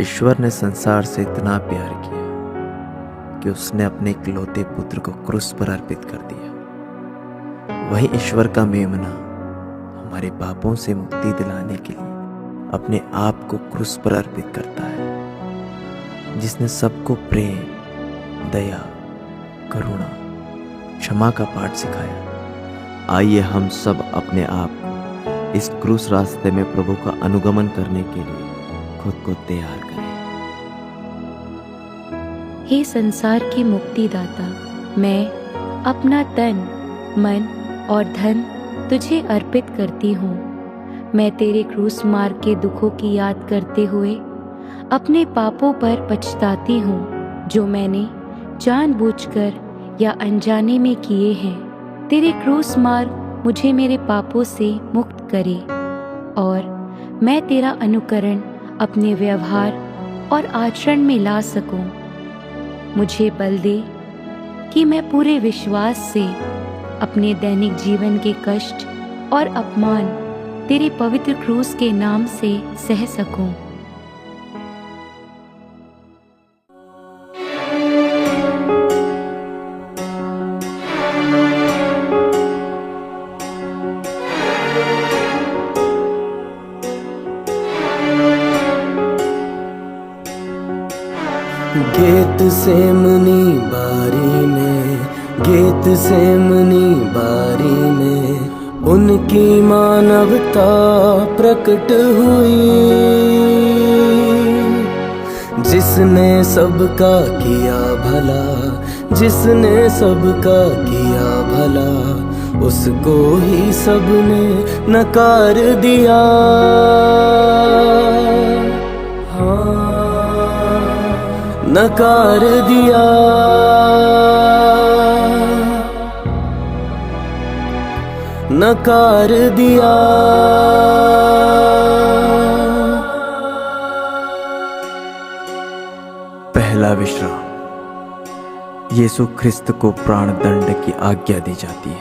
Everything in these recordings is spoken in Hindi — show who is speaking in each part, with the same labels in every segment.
Speaker 1: ईश्वर ने संसार से इतना प्यार किया कि उसने अपने इकलौते पुत्र को क्रूस पर अर्पित कर दिया। वही ईश्वर का मेमना हमारे पापों से मुक्ति दिलाने के लिए अपने आप को क्रूस पर अर्पित करता है, जिसने सबको प्रेम, दया, करुणा, क्षमा का पाठ सिखाया। आइए हम सब अपने आप को इस क्रूस रास्ते में प्रभु का अनुगमन करने के लिए खुद को तैयार करें।
Speaker 2: हे संसार के मुक्तिदाता, मैं अपना तन, मन और धन तुझे अर्पित करती हूँ। मैं तेरे क्रूस मार्ग के दुखों की याद करते हुए अपने पापों पर पछताती हूँ, जो मैंने जानबूझकर या अनजाने में किए हैं। तेरे क्रूस मार्ग मुझे मेरे पापों से मुक्त करे और मैं तेरा अनुकरण अपने व्यवहार और आचरण में ला सकूं। मुझे बल दे कि मैं पूरे विश्वास से अपने दैनिक जीवन के कष्ट और अपमान तेरे पवित्र क्रूस के नाम से सह सकूं।
Speaker 3: गेत सेमनी बारी में, गेत सेमनी बारी में उनकी मानवता प्रकट हुई, जिसने सबका किया भला, जिसने सबका किया भला, उसको ही सबने नकार दिया। नकार दिया, नकार दिया।
Speaker 1: पहला विश्राम। यीशु ख्रिस्त को प्राण दंड की आज्ञा दी जाती है।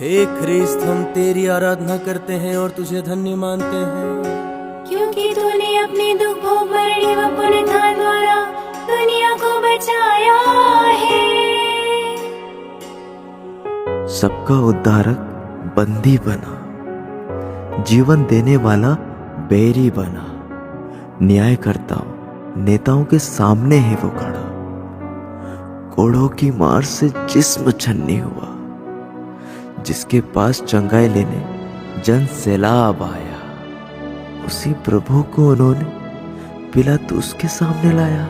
Speaker 3: हे ख्रिस्त, हम तेरी आराधना करते हैं और तुझे धन्य मानते हैं,
Speaker 4: क्योंकि तूने अपने दुख भोग मरने व पुनरुत्थान द्वारा दुनिया को बचाया है।
Speaker 1: सबका उद्धारक बंदी बना, जीवन देने वाला बैरी बना, न्यायकर्ताओं नेताओं के सामने है वो खड़ा। कोड़ों की मार से जिस्म छन्नी हुआ, जिसके पास चंगाई लेने जन सैलाब आया। उसी प्रभु को उन्होंने पिलातुस के सामने लाया।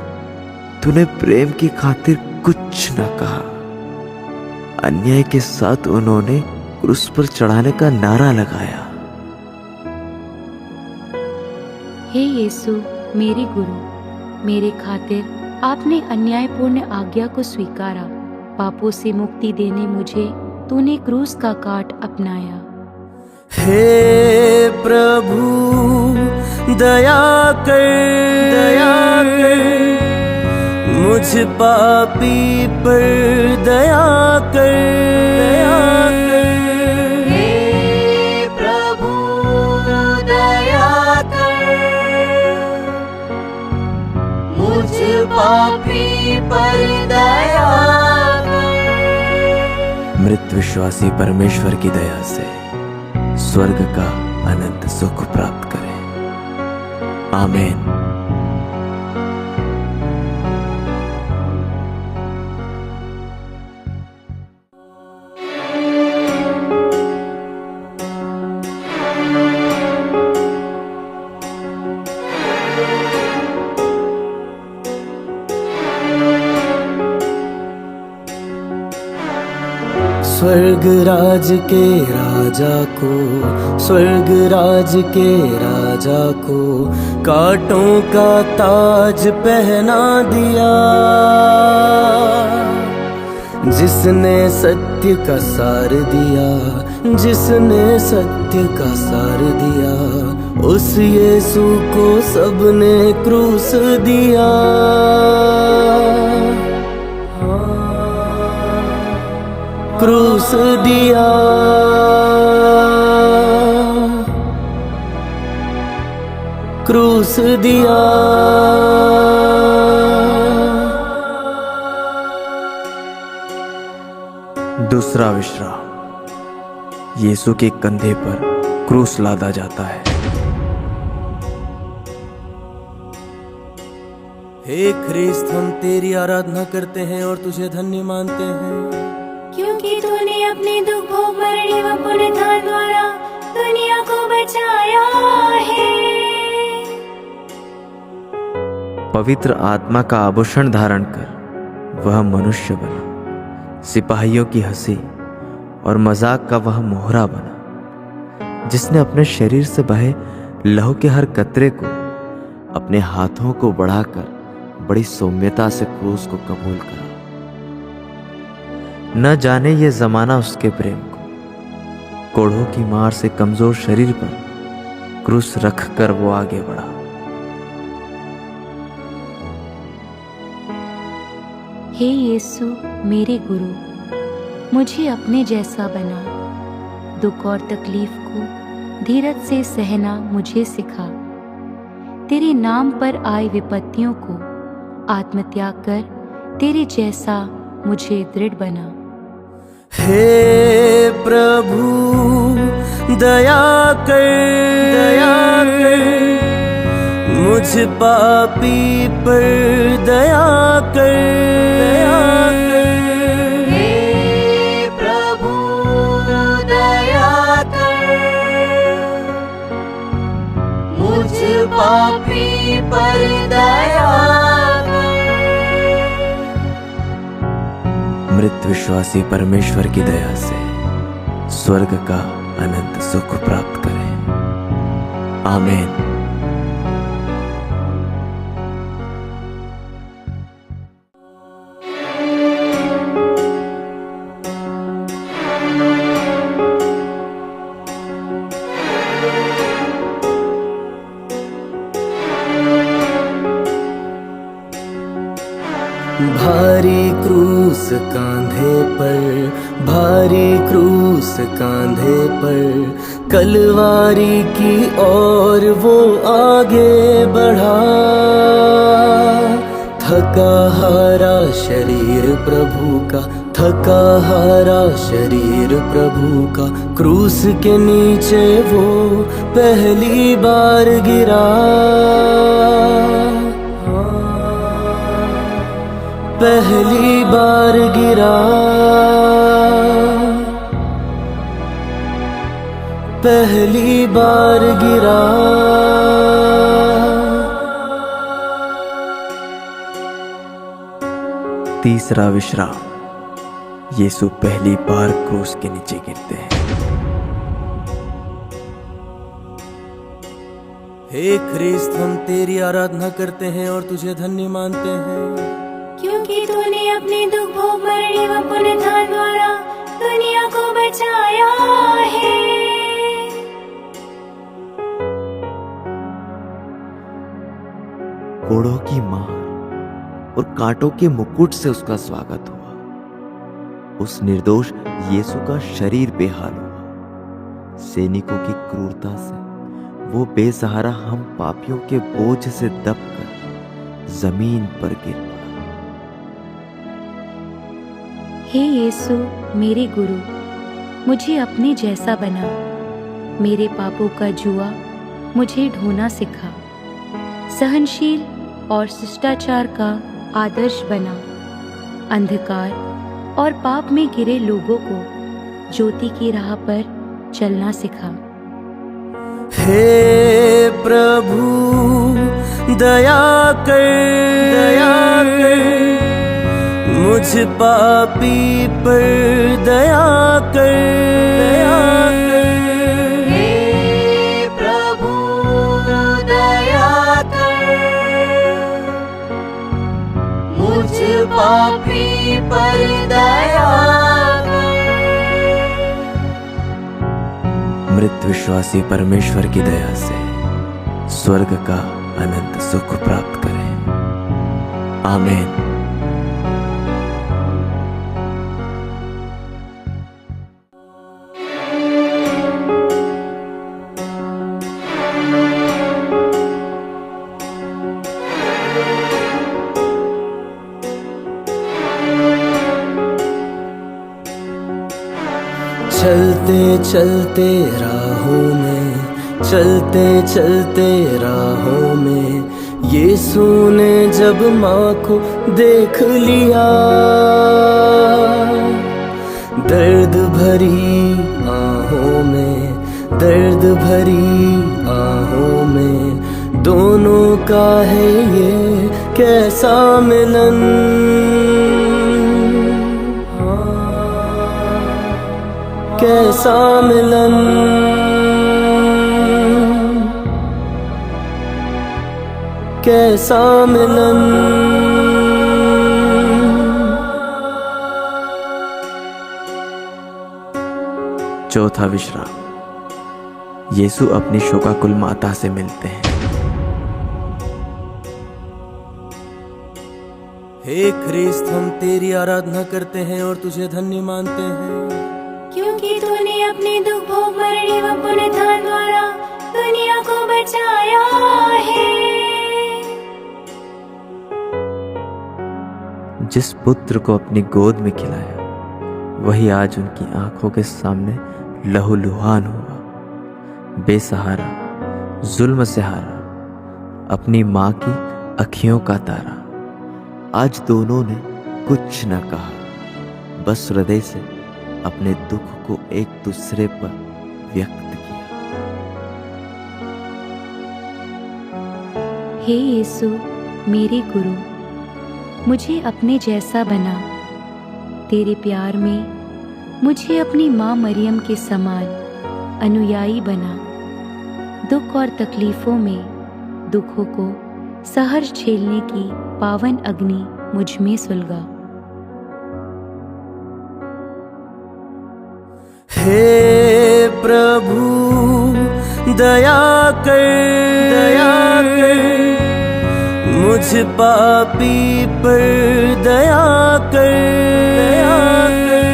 Speaker 1: तूने प्रेम की खातिर कुछ न कहा। अन्याय के साथ उन्होंने क्रूस पर चढ़ाने का नारा लगाया।
Speaker 2: हे यीशु मेरे गुरु, मेरे खातिर आपने अन्यायपूर्ण आज्ञा को स्वीकारा। पापों से मुक्ति देने मुझे तूने क्रूस का काट अपनाया।
Speaker 3: हे प्रभु दया कर, दया कर, मुझ पापी पर दया कर, दया कर।
Speaker 4: हे प्रभु दया कर, मुझ पापी पर दया कर।
Speaker 1: मृत विश्वासी परमेश्वर की दया से स्वर्ग का अनंत सुख प्राप्त करें। आमीन।
Speaker 3: स्वर्ग राज के राजा को, स्वर्ग राज के राजा को कांटों का ताज पहना दिया, जिसने सत्य का सार दिया, जिसने सत्य का सार दिया, उस यीशु को सबने क्रूस दिया। क्रूस दिया। क्रूस दिया।
Speaker 1: दूसरा विश्राम, यीशु के कंधे पर क्रूस लादा जाता है।
Speaker 3: हे ख्रिस्त, हम तेरी आराधना करते हैं और तुझे धन्य मानते हैं,
Speaker 4: क्योंकि तूने अपने दुख भोग मरने व पुनरुत्थान द्वारा दुनिया को बचाया है।
Speaker 1: पवित्र आत्मा का आभूषण धारण कर वह मनुष्य बना, सिपाहियों की हंसी और मजाक का वह मोहरा बना, जिसने अपने शरीर से बहे लहू के हर कतरे को अपने हाथों को बढ़ाकर बड़ी सौम्यता से क्रूस को कबूल करा। न जाने ये जमाना उसके प्रेम को कोढ़ों की मार से कमजोर शरीर पर क्रूस रखकर वो आगे बढ़ा।
Speaker 2: हे यीशु मेरे गुरु, मुझे अपने जैसा बना। दुख और तकलीफ को धीरज से सहना मुझे सिखा। तेरे नाम पर आई विपत्तियों को आत्मत्याग कर तेरे जैसा मुझे दृढ़ बना।
Speaker 3: हे प्रभु दया कर, मुझ पापी पर दया कर।
Speaker 5: हे प्रभु दया कर, मुझ पापी पर दया कर।
Speaker 1: मृत विश्वासी परमेश्वर की दया से स्वर्ग का अनंत सुख प्राप्त करें। आमीन।
Speaker 3: भारी क्रूस कांधे पर, भारी क्रूस कांधे पर, कलवारी की ओर वो आगे बढ़ा। थका हारा शरीर प्रभु का, थका हारा शरीर प्रभु का, क्रूस के नीचे वो पहली बार गिरा। पहली बार गिरा, पहली बार गिरा।
Speaker 1: तीसरा विश्राम, यीशु पहली बार क्रूस के नीचे गिरते हैं।
Speaker 3: हे ख्रिस्त, हम तेरी आराधना करते हैं और तुझे धन्य मानते हैं,
Speaker 4: क्योंकि तूने अपने दुख भोग मरने व पुनरुत्थान द्वारा दुनिया को बचाया है।
Speaker 1: कोड़ों की मार और कांटों के मुकुट से उसका स्वागत हुआ। उस निर्दोष यीशु का शरीर बेहाल हुआ। सैनिकों की क्रूरता से वो बेसहारा हम पापियों के बोझ से दबकर जमीन पर गिर पड़ा।
Speaker 2: हे यीशु मेरे गुरु, मुझे अपने जैसा बना। मेरे पापों का जुआ मुझे ढोना सिखा। सहनशील और शिष्टाचार का आदर्श बना। अंधकार और पाप में गिरे लोगों को ज्योति की राह पर चलना सिखा।
Speaker 3: हे प्रभु दया कर, मुझ पापी पर दया कर।
Speaker 5: हे प्रभु दया कर, मुझ पापी पर दया कर।
Speaker 1: मृत विश्वासी परमेश्वर की दया से स्वर्ग का अनंत सुख प्राप्त करें। आमीन।
Speaker 3: चलते चलते राहों में, चलते चलते राहों में यीशु ने जब माँ को देख लिया, दर्द भरी आहों में, दर्द भरी आहों में दोनों का है ये कैसा मिलन। कैसा मिलन, कैसा मिलन।
Speaker 1: चौथा विश्राम। यीशु अपनी शोकाकुल माता से मिलते हैं।
Speaker 3: हे ख्रिस्त, हम तेरी आराधना करते हैं और तुझे धन्य मानते हैं,
Speaker 4: क्योंकि तूने अपने दुख भोग मरने व पुनरुत्थान द्वारा दुनिया को बचाया है।
Speaker 1: जिस पुत्र को अपनी गोद में खिलाया, वही आज उनकी आंखों के सामने लहूलुहान हुआ, बेसहारा, जुल्म से हारा, अपनी माँ की अखियों का तारा। आज दोनों ने कुछ न कहा, बस हृदय से अपने दुख को एक दूसरे पर व्यक्त किया।
Speaker 2: हे यीशु मेरे गुरु, मुझे अपने जैसा बना। तेरे प्यार में मुझे अपनी माँ मरियम के समान अनुयायी बना। दुख और तकलीफों में दुखों को सहर्ष झेलने की पावन अग्नि मुझ में सुलगा।
Speaker 3: हे प्रभु दया कर, दया कर, मुझ पापी पर दया कर, दया कर।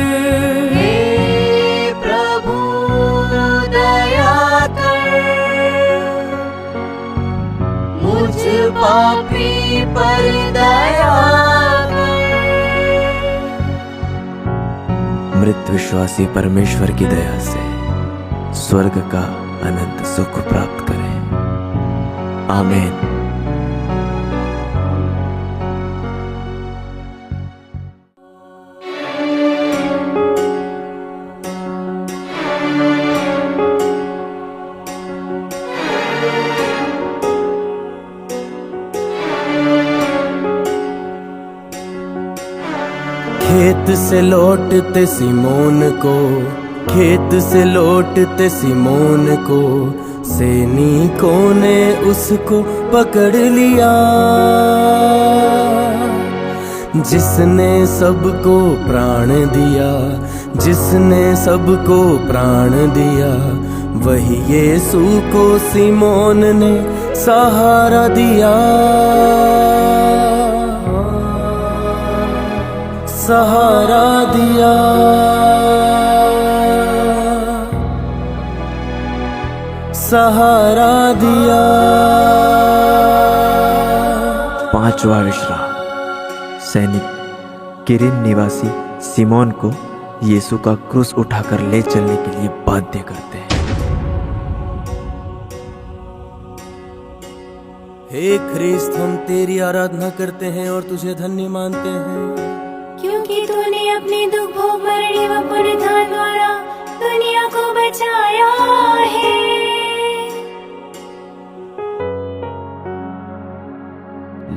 Speaker 5: हे प्रभु दया कर, मुझ पापी पर दया कर।
Speaker 1: मृत विश्वासी परमेश्वर की दया से स्वर्ग का अनंत सुख प्राप्त करें। आमीन।
Speaker 3: खेत से लौटते सिमोन को, खेत से लौटते सिमोन को सैनिकों ने उसको पकड़ लिया। जिसने सबको प्राण दिया, जिसने सबको प्राण दिया, वही यीशु को सिमोन ने सहारा दिया। सहारा दिया, सहारा दिया।
Speaker 1: पांचवा विश्राम। सैनिक किरिन निवासी सिमोन को यीशु का क्रूस उठाकर ले चलने के लिए बाध्य करते हैं।
Speaker 3: हे ख्रिस्त, हम तेरी आराधना करते हैं और तुझे धन्य मानते हैं,
Speaker 4: क्योंकि तूने अपने दुख भोग मरने व पुनरुत्थान द्वारा दुनिया को बचाया है।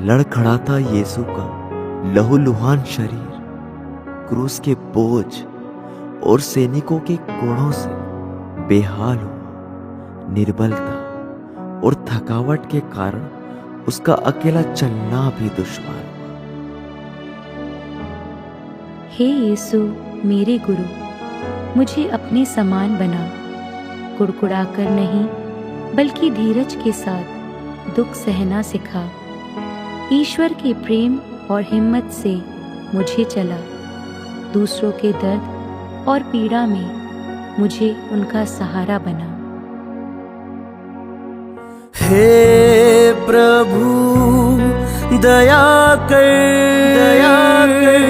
Speaker 1: लड़खड़ाता यीशु का लहूलुहान शरीर क्रूस के बोझ और सैनिकों के कोड़ों से बेहाल हुआ। निर्बलता और थकावट के कारण उसका अकेला चलना भी दुश्वार हुआ।
Speaker 2: हे यीशु मेरे गुरु, मुझे अपने समान बना। कुड़कुड़ाकर नहीं बल्कि धीरज के साथ दुख सहना सिखा। ईश्वर के प्रेम और हिम्मत से मुझे चला। दूसरों के दर्द और पीड़ा में मुझे उनका सहारा बना।
Speaker 3: हे प्रभु दया कर, दया कर,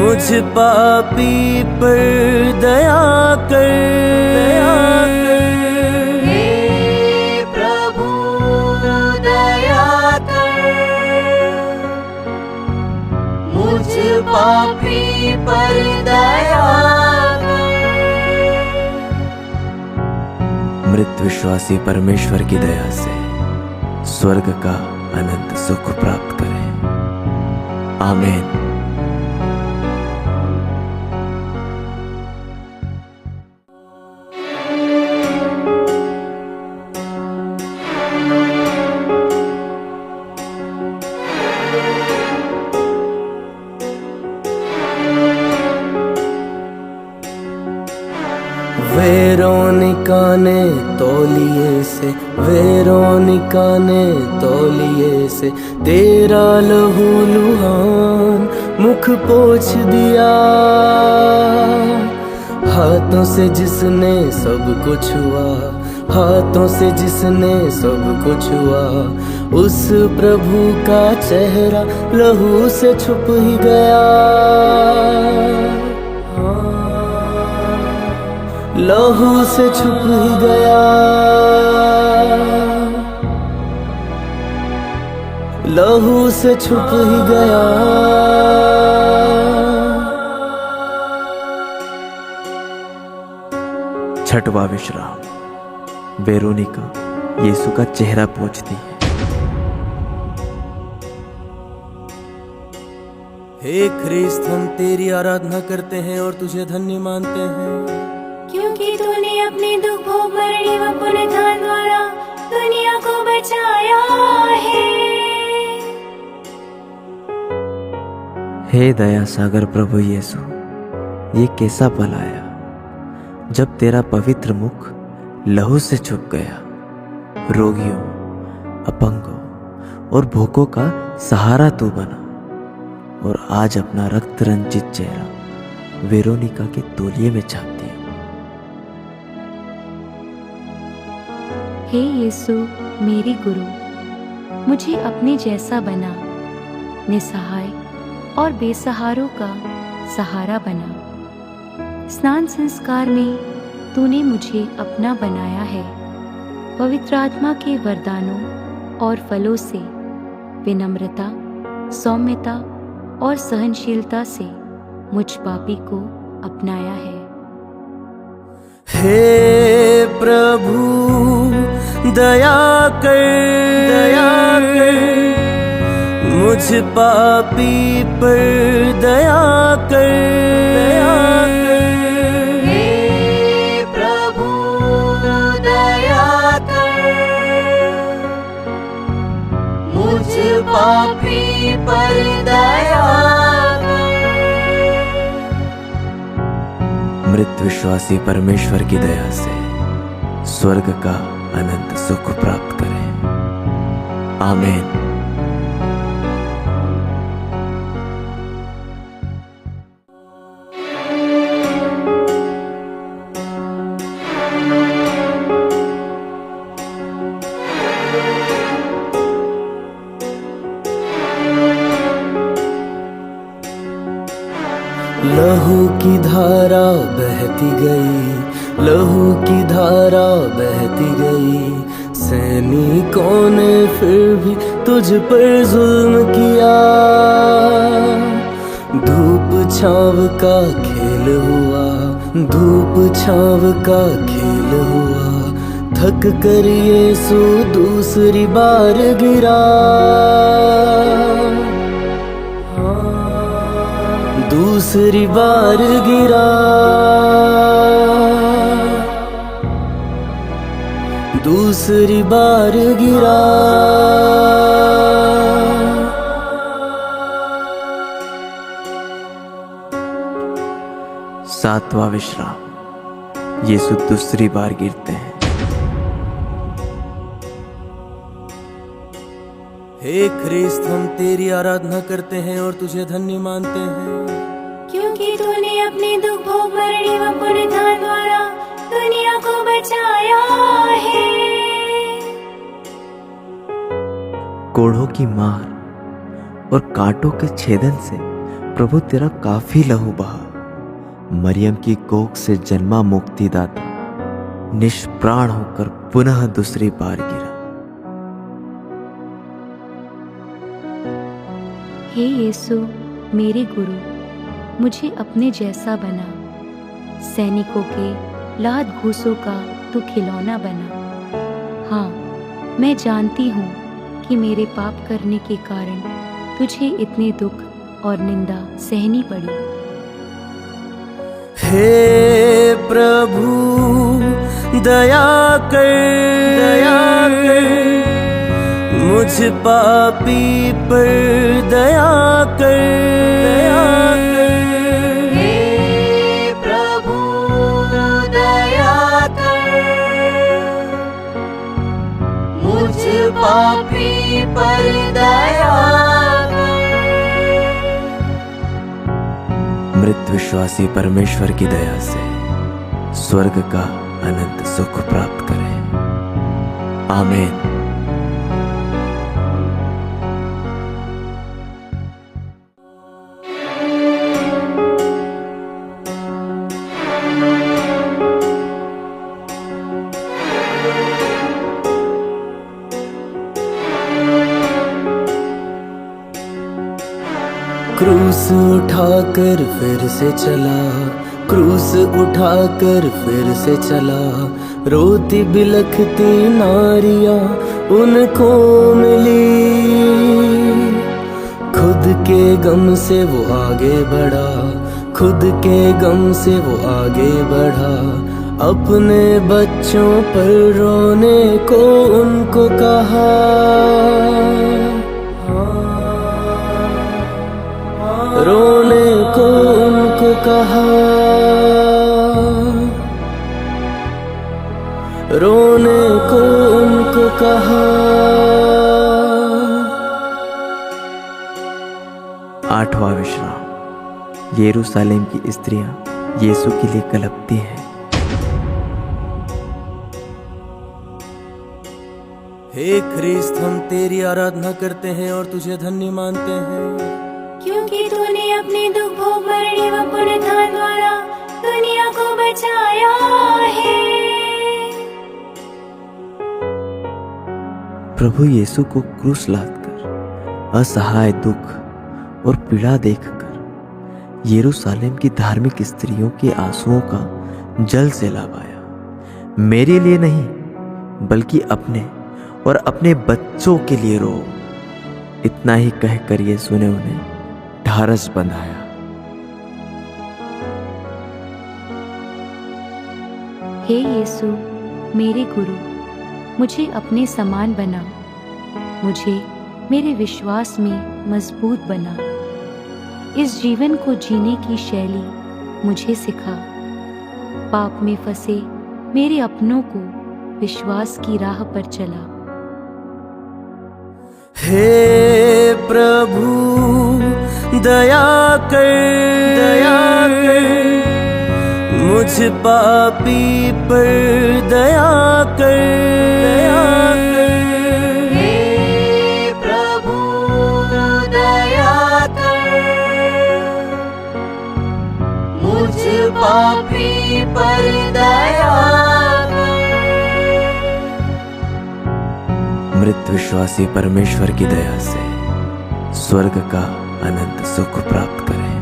Speaker 3: मुझ पापी पर दया कर, दया कर।
Speaker 5: हे प्रभु दया कर, मुझ पापी पर दया कर।
Speaker 1: मृत विश्वासी परमेश्वर की दया से स्वर्ग का अनंत सुख प्राप्त करें। आमीन।
Speaker 3: वेरोनिका ने तौलिए से तेरा लहू लुहान मुख पोंछ दिया। हाथों से जिसने सब कुछ हुआ, हाथों से जिसने सब कुछ हुआ, उस प्रभु का चेहरा लहू से छुप ही गया। लहू से छुप ही गया, लहू से छुप ही गया।
Speaker 1: छठवां विश्राम। वेरोनिका यीशु का चेहरा पोंछती है।
Speaker 3: हे ख्रिस्त, हम तेरी आराधना करते हैं और तुझे धन्य मानते हैं,
Speaker 4: क्योंकि तूने अपने दुख भोग मरने व पुनरुत्थान द्वारा दुनिया को बचाया है।
Speaker 1: हे दया सागर प्रभु यीशु, ये कैसा पल आया जब तेरा पवित्र मुख लहू से छुप गया। रोगियों, अपंगों और भूखों का सहारा तू बना और आज अपना रक्त रंजित चेहरा वेरोनिका के तौलिए में छाप दिया।
Speaker 2: हे यीशु मेरे गुरु, मुझे अपने जैसा बना, निसहाय और बेसहारों का सहारा बना। स्नान संस्कार में तूने मुझे अपना बनाया है। पवित्र आत्मा के वरदानों और फलों से विनम्रता, सौम्यता और सहनशीलता से मुझ पापी को अपनाया है।
Speaker 3: हे प्रभु दया कर, दया कर। मुझ पापी पर दया कर, दया कर।
Speaker 5: हे प्रभु दया कर, मुझ पापी पर दया कर।
Speaker 1: मृत विश्वासी परमेश्वर की दया से स्वर्ग का अनंत सुख प्राप्त करें। आमीन।
Speaker 3: लहू की धारा बहती गई, लहू की धारा बहती गई। सैनिकों ने फिर भी तुझ पर जुल्म किया। धूप छाव का खेल हुआ, धूप छाव का खेल हुआ। थक कर यीशु दूसरी बार गिरा। दूसरी बार गिरा, दूसरी बार गिरा।
Speaker 1: सातवां विश्राम। यीशु दूसरी बार गिरते हैं।
Speaker 3: हे ख्रिस्त, हम तेरी आराधना करते हैं और तुझे धन्य मानते हैं,
Speaker 4: क्योंकि तूने अपने दुख भोग मरने व पुनरुत्थान द्वारा दुनिया को बचाया है।
Speaker 1: कोढ़ों की मार और कांटों के छेदन से प्रभु तेरा काफी लहू बहा, मरियम की कोख से जन्मा मुक्तिदाता निष्प्राण होकर पुनः दूसरी बार गिरा।
Speaker 2: हे यीशु मेरे गुरु, मुझे अपने जैसा बना, सैनिकों के लात घूसों का तू खिलौना बना। हाँ, मैं जानती हूँ कि मेरे पाप करने के कारण तुझे इतने दुख और निंदा सहनी पड़ी।
Speaker 3: हे प्रभु दया कर, मुझ पापी पर दया कर।
Speaker 5: हे प्रभु दया कर, मुझ पापी पर दया कर।
Speaker 1: मृत विश्वासी परमेश्वर की दया से स्वर्ग का अनंत सुख प्राप्त करें। आमीन।
Speaker 3: क्रूस उठाकर फिर से चला, क्रूस उठाकर फिर से चला। रोती बिलखती नारियां उनको मिली, खुद के गम से वो आगे बढ़ा, खुद के गम से वो आगे बढ़ा। अपने बच्चों पर रोने को उनको कहा, रोने को उनको कहा, रोने को उनको कहा।
Speaker 1: 8वां विश्राम। यरूशलेम की स्त्रियां यीशु के लिए कलपती हैं।
Speaker 3: हे ख्रिस्त, हम तेरी आराधना करते हैं और तुझे धन्य मानते हैं,
Speaker 4: क्योंकि तूने अपने दुख भोग मरने व पुनरुत्थान द्वारा दुनिया को बचाया है।
Speaker 1: प्रभु यीशु को क्रूस लादकर असहाय दुख और पीड़ा देखकर यरूशलेम की धार्मिक स्त्रियों के आंसुओं का जल सैलाब आया। मेरे लिए नहीं बल्कि अपने और अपने बच्चों के लिए रो। इतना ही कहकर यीशु ने उन्हें ढारस बंधाया।
Speaker 2: हे यीशु मेरे गुरु, मुझे अपने समान बना, मुझे मेरे विश्वास में मजबूत बना। इस जीवन को जीने की शैली मुझे सिखा। पाप में फंसे मेरे अपनों को विश्वास की राह पर चला।
Speaker 3: हे प्रभु दया कर, मुझ पापी पर दया कर।
Speaker 5: हे प्रभु दया कर, मुझ पापी पर दया कर।
Speaker 1: मृत विश्वासी परमेश्वर की दया से स्वर्ग का अनंत सुख प्राप्त करें।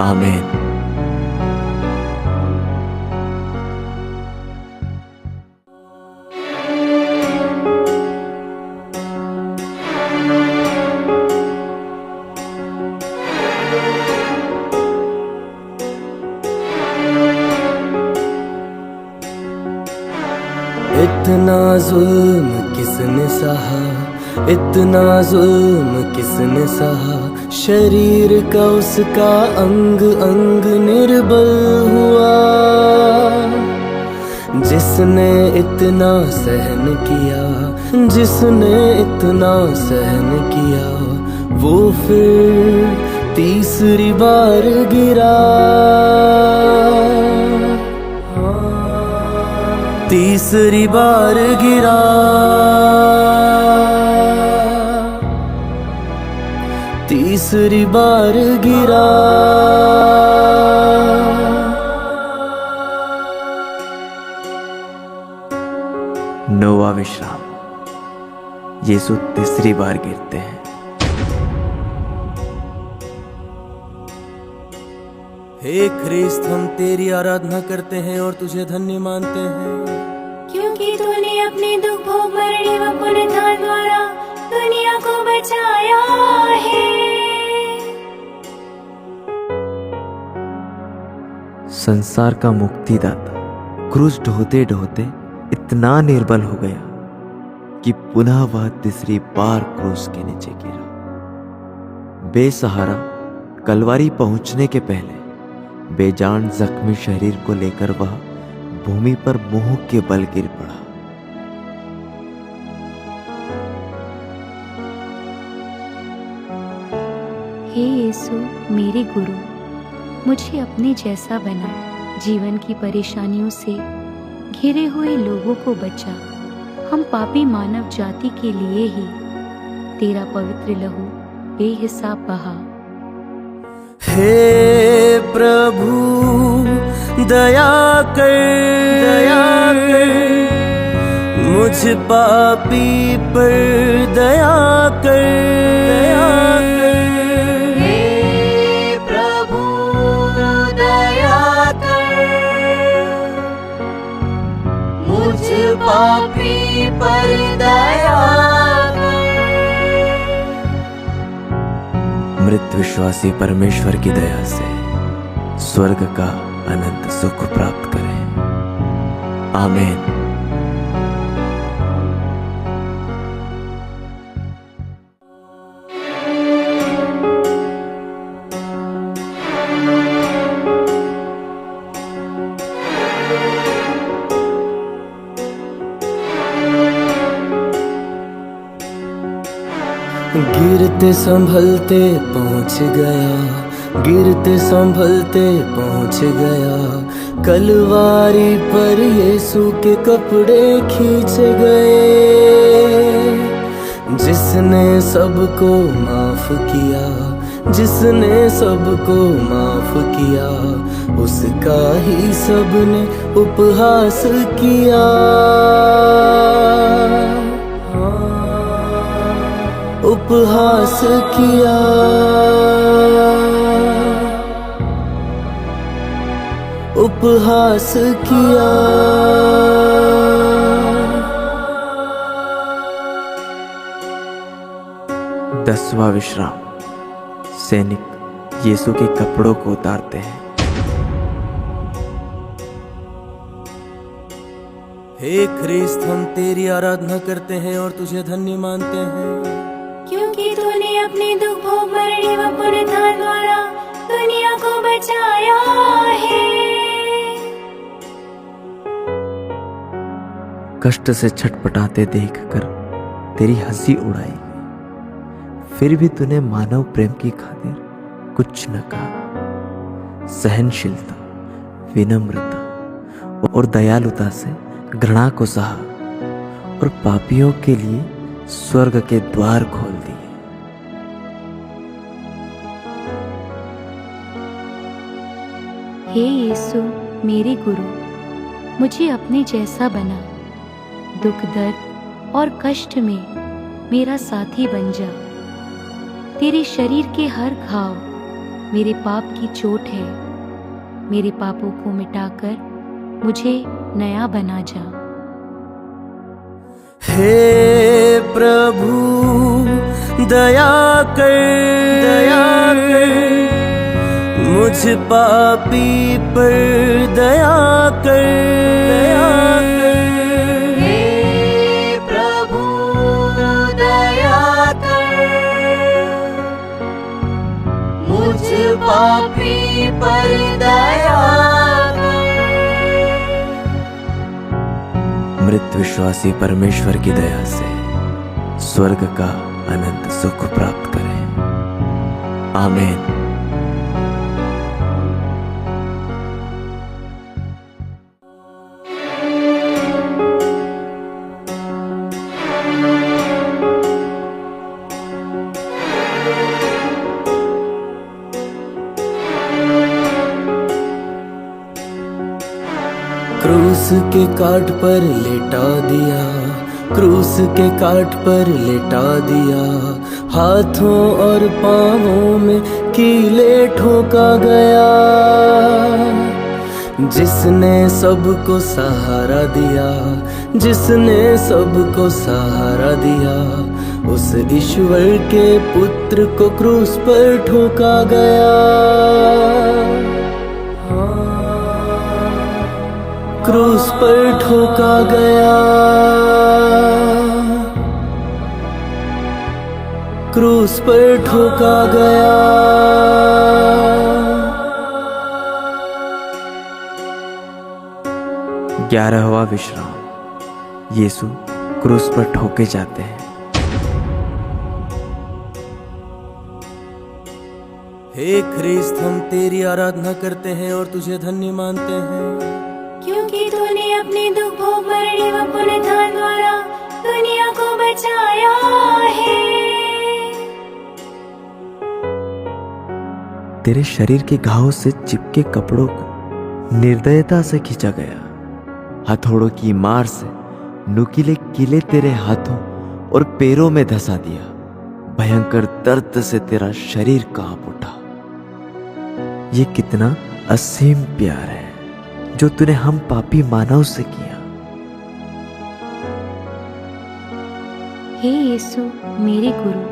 Speaker 1: आमीन।
Speaker 3: इतना जुल्म किसने सहा, इतना जुल्म किसने सहा। शरीर का उसका अंग अंग निर्बल हुआ। जिसने इतना सहन किया, जिसने इतना सहन किया, वो फिर तीसरी बार गिरा, तीसरी बार गिरा, तीसरी बार गिरा।
Speaker 1: नौवां विश्राम। यीशु तीसरी बार गिरते हैं।
Speaker 3: हे ख्रिस्त, हम तेरी आराधना करते हैं और तुझे धन्य मानते हैं,
Speaker 4: क्योंकि तूने अपने दुख भोग मरने व पुनरुत्थान द्वारा दुनिया को बचाया है।
Speaker 1: संसार का मुक्तिदाता क्रूस ढोते ढोते इतना निर्बल हो गया कि पुनः वह तीसरी बार क्रूस के नीचे गिरा। बेसहारा कलवारी पहुंचने के पहले बेजान जख्मी शरीर को लेकर वह भूमि पर मुंह के बल गिर पड़ा।
Speaker 2: हे यीशु मेरे गुरु, मुझे अपने जैसा बना। जीवन की परेशानियों से घिरे हुए लोगों को बचा। हम पापी मानव जाति के लिए ही तेरा पवित्र लहू बेहिसाब बहा।
Speaker 3: हे प्रभु दया कर, मुझ पापी पर दया कर।
Speaker 5: हे प्रभु दया कर, मुझ पापी पर दया कर।
Speaker 1: मृत विश्वासी परमेश्वर की दया से स्वर्ग का अनंत सुख प्राप्त करें। आमीन।
Speaker 3: गिरते संभलते पहुंच गया, गिरते संभलते पहुंच गया। कलवारी पर यीशु के कपड़े खींच गए। जिसने सबको माफ किया, जिसने सबको माफ किया, उसका ही सबने उपहास किया। उपहास किया। उपहास किया।
Speaker 1: दसवां विश्राम। सैनिक यीशु के कपड़ों को उतारते हैं।
Speaker 3: हे ख्रिस्त, हम तेरी आराधना करते हैं और तुझे धन्य मानते हैं,
Speaker 4: क्योंकि तूने अपने दुख भोग मरने व पुनरुत्थान द्वारा दुनिया को बचाया है।
Speaker 1: कष्ट से छटपटाते देखकर तेरी हंसी उड़ाई, फिर भी तूने मानव प्रेम की खातिर कुछ न कहा। सहनशीलता, विनम्रता और दयालुता से घृणा को सहा और पापियों के लिए स्वर्ग के द्वार खोल दिए।
Speaker 2: हे यीशु मेरे गुरु, मुझे अपने जैसा बना। दुख दर्द और कष्ट में मेरा साथी बन जा। तेरे शरीर के हर घाव मेरे पाप की चोट है। मेरे पापों को मिटाकर मुझे नया बना जा।
Speaker 3: हे प्रभु दया कर, मुझ पापी पर दया कर।
Speaker 5: हे प्रभु दया कर, मुझ पापी पर दया कर।
Speaker 1: मृत विश्वासी परमेश्वर की दया से स्वर्ग का अनंत सुख प्राप्त करें। आमीन।
Speaker 3: क्रूस के काट पर लेटा दिया, क्रूस के काट पर लेटा दिया। हाथों और पांवों में कीले ठोका गया। जिसने सबको सहारा दिया, जिसने सबको सहारा दिया, उस ईश्वर के पुत्र को क्रूस पर ठोका गया। क्रूस पर ठोका गया, क्रूस पर ठोका गया।
Speaker 1: 11वां विश्राम। यीशु क्रूस पर ठोके जाते हैं।
Speaker 3: हे ख्रिस्त, हम तेरी आराधना करते हैं और तुझे धन्य मानते हैं,
Speaker 4: क्योंकि तूने अपने दुख भोग मरने व पुनरुत्थान द्वारा दुनिया को बचाया है।
Speaker 1: तेरे शरीर के घावों से चिपके कपड़ों को निर्दयता से खींचा गया। हथौड़ों की मार से नुकीले कीले तेरे हाथों और पैरों में धंसा दिया। भयंकर दर्द से तेरा शरीर कांप उठा। ये कितना असीम प्यार है जो तूने हम पापी मानव से किया।
Speaker 2: हे यीशु मेरे गुरु,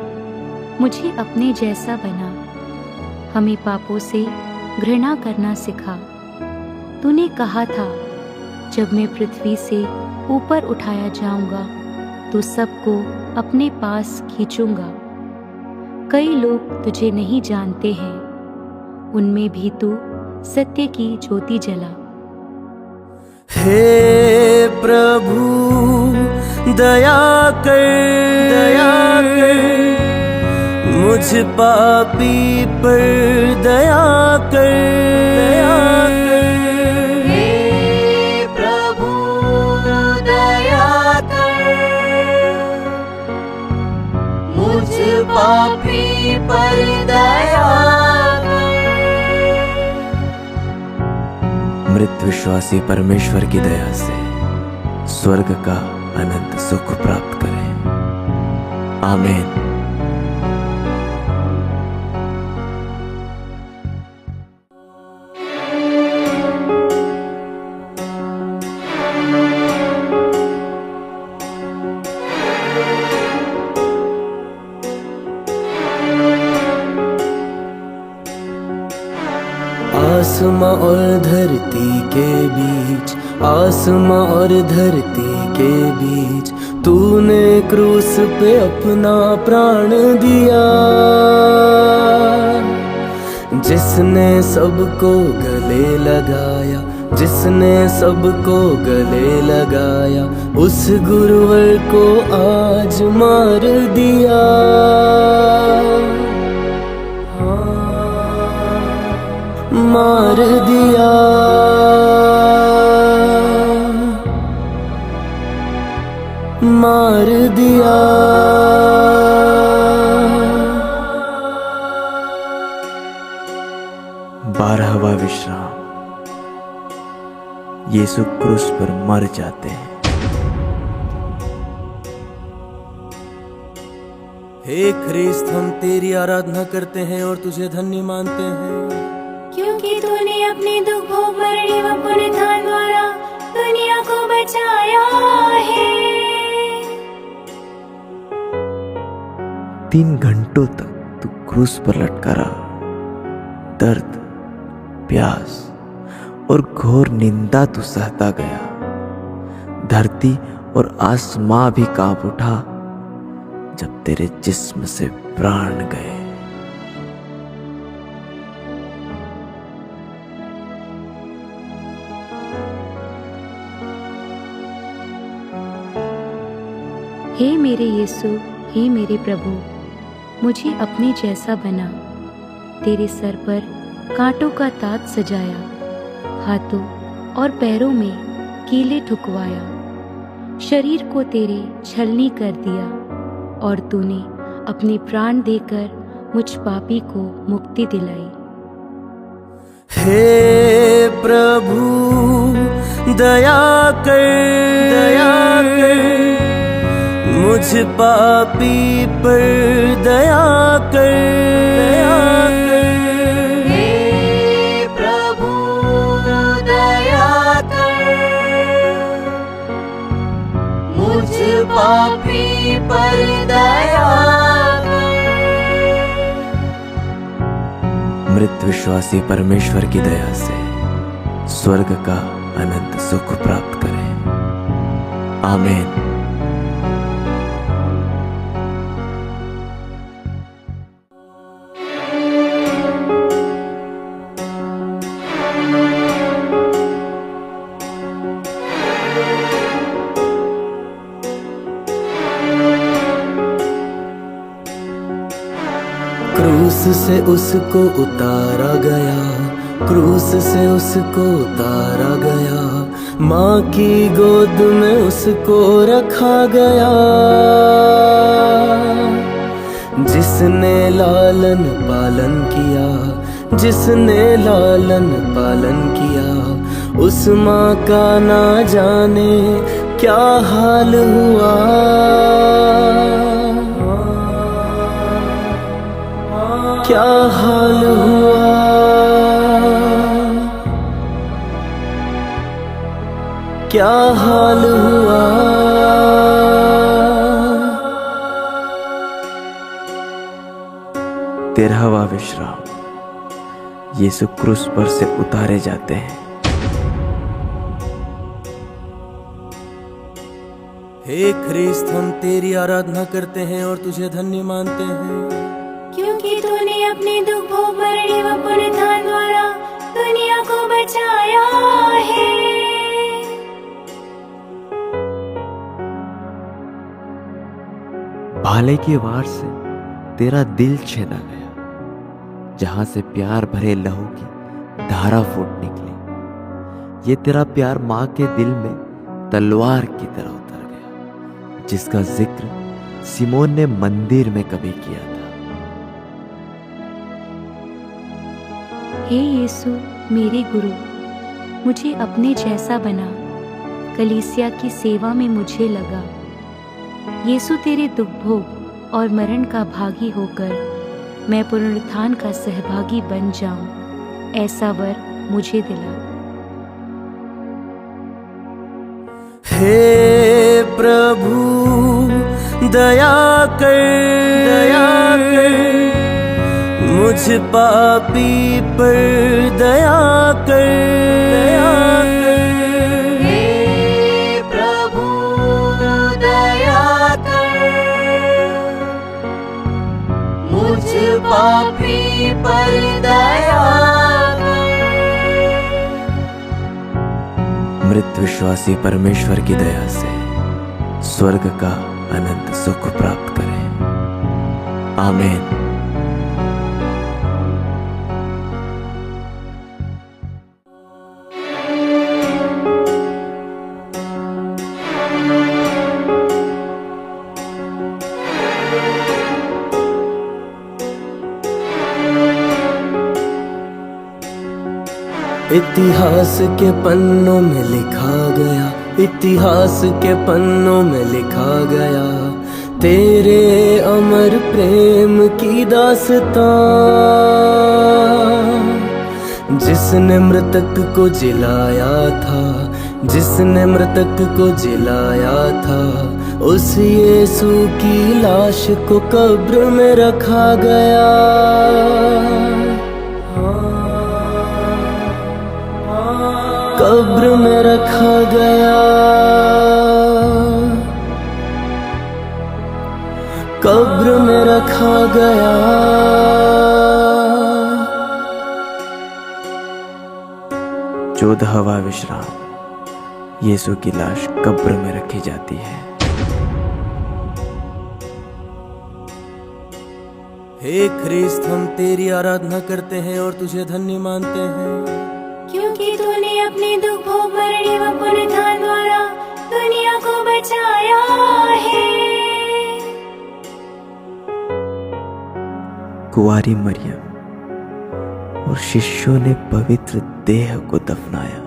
Speaker 2: मुझे अपने जैसा बना। हमें पापों से घृणा करना सिखा। तूने कहा था, जब मैं पृथ्वी से ऊपर उठाया जाऊंगा तो सबको अपने पास खींचूंगा। कई लोग तुझे नहीं जानते हैं, उनमें भी तू सत्य की ज्योति जला।
Speaker 3: हे प्रभु दया कर, दया कर, मुझ पापी पर दया कर, दया कर।
Speaker 5: हे प्रभु दया कर, मुझ पापी पर दया कर।
Speaker 1: मृत विश्वासी परमेश्वर की दया से स्वर्ग का अनंत सुख प्राप्त करें। आमीन।
Speaker 3: आसमां और धरती के बीच, आसमां और धरती के बीच, तूने क्रूस पे अपना प्राण दिया। जिसने सबको गले लगाया, जिसने सबको गले लगाया, उस गुरुवर को आज मार दिया। मार दिया, मार दिया।
Speaker 1: बारहवां विश्राम। यीशु क्रूस पर मर जाते हैं।
Speaker 3: हे ख्रिस्त, हम तेरी आराधना करते हैं और तुझे धन्य मानते हैं,
Speaker 4: क्योंकि तूने अपने दुख भोग मरने व पुनरुत्थान द्वारा दुनिया को बचाया है।
Speaker 1: 3 घंटों तक तू क्रूस पर लटका रहा। दर्द, प्यास और घोर निंदा तू सहता गया। धरती और आसमां भी कांप उठा जब तेरे जिस्म से प्राण गए।
Speaker 2: हे मेरे यीशु, हे मेरे प्रभु, मुझे अपने जैसा बना। तेरे सर पर कांटों का ताज सजाया, हाथों और पैरों में कीले ठुकवाया। शरीर को तेरे छलनी कर दिया और तूने अपने प्राण देकर मुझ पापी को मुक्ति दिलाई।
Speaker 3: हे प्रभु दया कर, दया कर, मुझ पापी पर दया कर, दया कर।
Speaker 5: हे प्रभु दया कर, मुझ पापी पर दया कर।
Speaker 1: मृत विश्वासी परमेश्वर की दया से स्वर्ग का अनंत सुख प्राप्त करें। आमीन।
Speaker 3: क्रूस से उसको उतारा गया, क्रूस से उसको उतारा गया, माँ की गोद में उसको रखा गया। जिसने लालन पालन किया, जिसने लालन पालन किया, उस माँ का ना जाने क्या हाल हुआ। क्या हाल हुआ, क्या हाल हुआ।
Speaker 1: तेरहवां विश्राम। यीशु क्रूस पर से उतारे जाते हैं।
Speaker 3: हे ख्रिस्त, हम तेरी आराधना करते हैं और तुझे धन्य मानते हैं,
Speaker 4: क्योंकि तूने अपने दुख भोग मरने व पुनरुत्थान द्वारा दुनिया को बचाया है।
Speaker 1: भाले की वार से तेरा दिल छेदा गया, जहां से प्यार भरे लहू की धारा फूट निकली। ये तेरा प्यार माँ के दिल में तलवार की तरह उतर गया, जिसका जिक्र सिमोन ने मंदिर में कभी किया था।
Speaker 2: हे यीशु मेरे गुरु, मुझे अपने जैसा बना, कलीसिया की सेवा में मुझे लगा। यीशु तेरे दुख भोग और मरण का भागी होकर मैं पुनरुत्थान का सहभागी बन जाऊं, ऐसा वर मुझे दिला।
Speaker 3: हे प्रभु दया कर, दया कर, मुझ पापी पर दया कर, दया कर।
Speaker 5: हे प्रभु दया कर, मुझ पापी पर दया कर।
Speaker 1: मृत विश्वासी परमेश्वर की दया से स्वर्ग का अनंत सुख प्राप्त करें। आमीन।
Speaker 3: इतिहास के पन्नों में लिखा गया, इतिहास के पन्नों में लिखा गया, तेरे अमर प्रेम की दास्तां। जिसने मृतक को जिलाया था, जिसने मृतक को जिलाया था, उस यीशु की लाश को कब्र में रखा गया। कब्र में रखा गया, कब्र में रखा गया।
Speaker 1: 14वां विश्राम। यीशु की लाश कब्र में रखी जाती है।
Speaker 3: हे ख्रिस्त, हम तेरी आराधना करते हैं और तुझे धन्य मानते हैं,
Speaker 4: क्योंकि तूने अपने दुख भोग मरने व पुनरुत्थान द्वारा दुनिया को बचाया है।
Speaker 1: कुंवारी मरियम और शिष्यों ने पवित्र देह को दफनाया।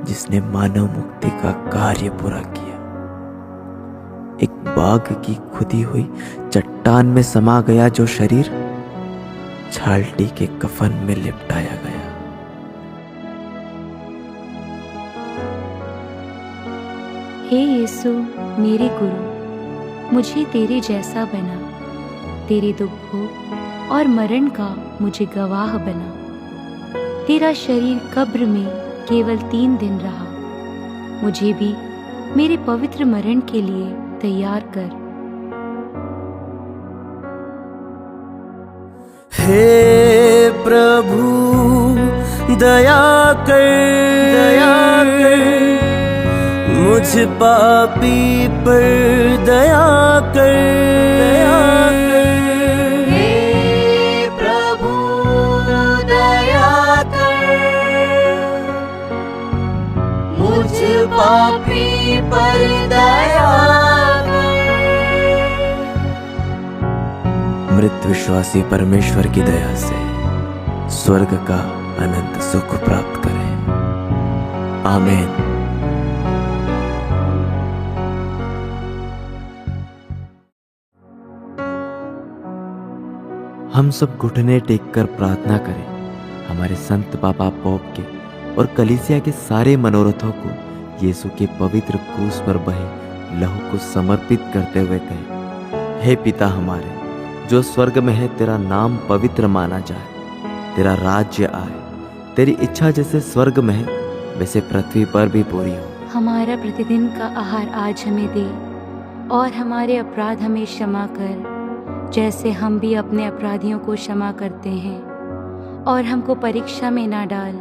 Speaker 1: जिसने मानव मुक्ति का कार्य पूरा किया। एक बाघ की खुदी हुई चट्टान में समा गया जो शरीर छालटी के कफन में लिपटाया गया।
Speaker 2: हे यीशु मेरे गुरु, मुझे तेरे जैसा बना, तेरे दुख भोग और मरण का मुझे गवाह बना। तेरा शरीर कब्र में केवल 3 दिन रहा, मुझे भी मेरे पवित्र मरण के लिए तैयार कर।
Speaker 3: हे प्रभु दया कर, मुझ पापी पर दया कर।
Speaker 5: हे प्रभु दया कर, मुझ पापी पर दया कर।
Speaker 1: मृत विश्वासी परमेश्वर की दया से स्वर्ग का अनंत सुख प्राप्त करें। आमीन। हम सब घुटने टेककर प्रार्थना करें। हमारे संत पापा पोप के और कलीसिया के सारे मनोरथों को यीशु के पवित्र क्रूस पर बहे लहू को समर्पित करते हुए कहें, हे पिता हमारे जो स्वर्ग में है, तेरा नाम पवित्र माना जाए, तेरा राज्य आए, तेरी इच्छा जैसे स्वर्ग में है वैसे पृथ्वी पर भी पूरी हो।
Speaker 2: हमारा प्रतिदिन का आहार आज हमें दे, और हमारे अपराध हमें क्षमा कर जैसे हम भी अपने अपराधियों को क्षमा करते हैं, और हमको परीक्षा में ना डाल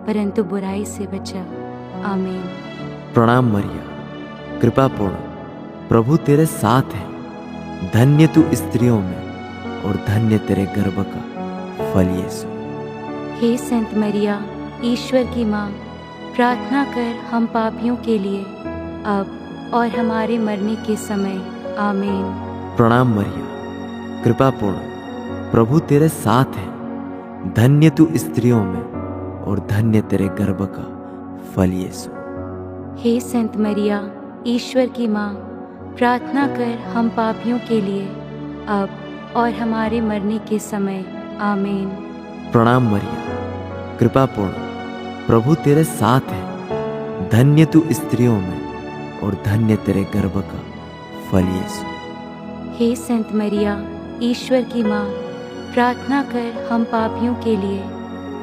Speaker 2: परंतु बुराई से बचा। आमीन।
Speaker 1: प्रणाम मरिया, कृपा पूर्ण, प्रभु तेरे साथ है। धन्य तू स्त्रियों में और धन्य तेरे गर्भ का फल यीशु।
Speaker 2: हे संत मरिया, ईश्वर की माँ, प्रार्थना कर हम पापियों के लिए अब और हमारे मरने के समय। आमीन।
Speaker 1: प्रणाम मरिया, कृपा पूर्ण, प्रभु तेरे साथ है। धन्य तू स्त्रियों में और धन्य तेरे गर्भ का फल यीशु।
Speaker 2: हे संत मरिया, ईश्वर की माँ, प्रार्थना कर हम पापियों के लिए अब और हमारे मरने के समय। आमीन।
Speaker 1: प्रणाम मरिया, कृपा पूर्ण, प्रभु तेरे साथ है। धन्य तू स्त्रियों में और धन्य तेरे गर्भ का फल यीशु।
Speaker 2: हे संत मरिया, ईश्वर की माँ, प्रार्थना कर हम पापियों के लिए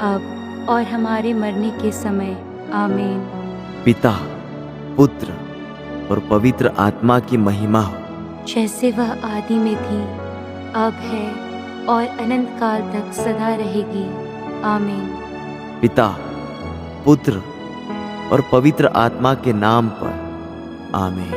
Speaker 2: अब और हमारे मरने के समय। आमीन।
Speaker 1: पिता, पुत्र और पवित्र आत्मा की महिमा हो,
Speaker 2: जैसे वह आदि में थी, अब है और अनंत काल तक सदा रहेगी। आमीन।
Speaker 1: पिता, पुत्र और पवित्र आत्मा के नाम पर। आमीन।